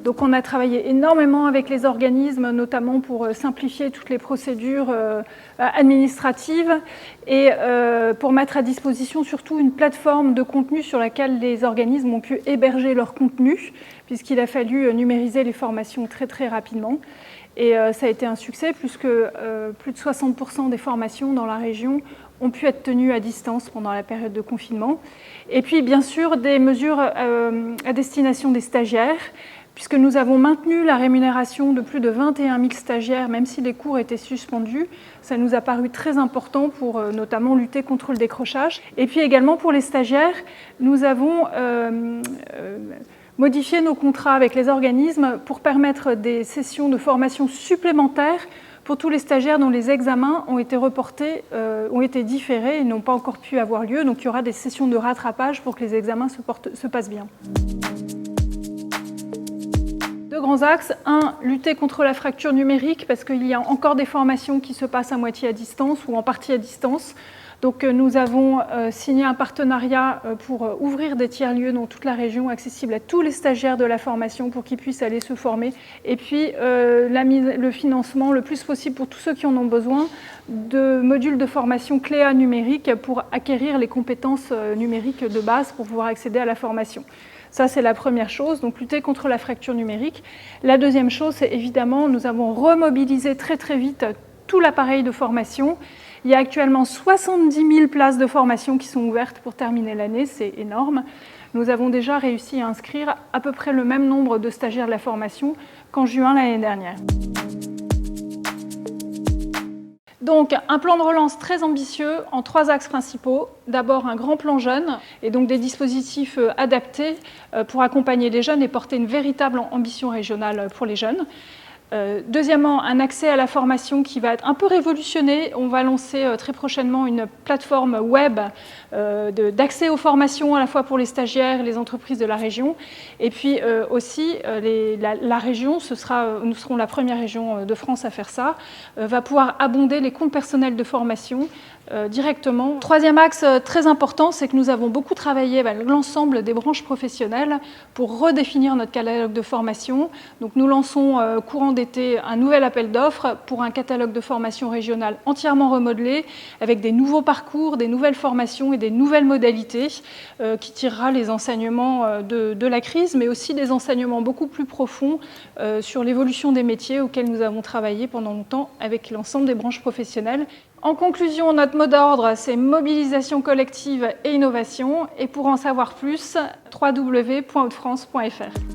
Donc on a travaillé énormément avec les organismes, notamment pour simplifier toutes les procédures administratives et pour mettre à disposition surtout une plateforme de contenu sur laquelle les organismes ont pu héberger leur contenu, puisqu'il a fallu numériser les formations très très rapidement. Et ça a été un succès, puisque plus de 60% des formations dans la région ont pu être tenues à distance pendant la période de confinement. Et puis bien sûr des mesures à destination des stagiaires, puisque nous avons maintenu la rémunération de plus de 21 000 stagiaires, même si les cours étaient suspendus. Ça nous a paru très important pour notamment lutter contre le décrochage. Et puis également pour les stagiaires, nous avons modifié nos contrats avec les organismes pour permettre des sessions de formation supplémentaires pour tous les stagiaires dont les examens ont été reportés, ont été différés et n'ont pas encore pu avoir lieu. Donc il y aura des sessions de rattrapage pour que les examens se passent bien. Deux grands axes. Un, lutter contre la fracture numérique, parce qu'il y a encore des formations qui se passent à moitié à distance ou en partie à distance. Donc nous avons signé un partenariat pour ouvrir des tiers-lieux dans toute la région, accessibles à tous les stagiaires de la formation pour qu'ils puissent aller se former. Et puis le financement le plus possible pour tous ceux qui en ont besoin de modules de formation clés numériques pour acquérir les compétences numériques de base pour pouvoir accéder à la formation. Ça, c'est la première chose, donc lutter contre la fracture numérique. La deuxième chose, c'est évidemment, nous avons remobilisé très très vite tout l'appareil de formation. Il y a actuellement 70 000 places de formation qui sont ouvertes pour terminer l'année, c'est énorme. Nous avons déjà réussi à inscrire à peu près le même nombre de stagiaires de la formation qu'en juin l'année dernière. Donc un plan de relance très ambitieux en 3 axes principaux. D'abord un grand plan jeune et donc des dispositifs adaptés pour accompagner les jeunes et porter une véritable ambition régionale pour les jeunes. Deuxièmement, un accès à la formation qui va être un peu révolutionné. On va lancer très prochainement une plateforme web d'accès aux formations à la fois pour les stagiaires et les entreprises de la région. Et puis aussi, la région, nous serons la première région de France à faire ça, va pouvoir abonder les comptes personnels de formation directement. Troisième axe très important, c'est que nous avons beaucoup travaillé avec l'ensemble des branches professionnelles pour redéfinir notre catalogue de formation. Donc nous lançons courant d'été un nouvel appel d'offres pour un catalogue de formation régionale entièrement remodelé, avec des nouveaux parcours, des nouvelles formations et des nouvelles modalités qui tirera les enseignements de la crise, mais aussi des enseignements beaucoup plus profonds sur l'évolution des métiers auxquels nous avons travaillé pendant longtemps avec l'ensemble des branches professionnelles. En conclusion, notre mot d'ordre, c'est mobilisation collective et innovation. Et pour en savoir plus, www.hautefrance.fr.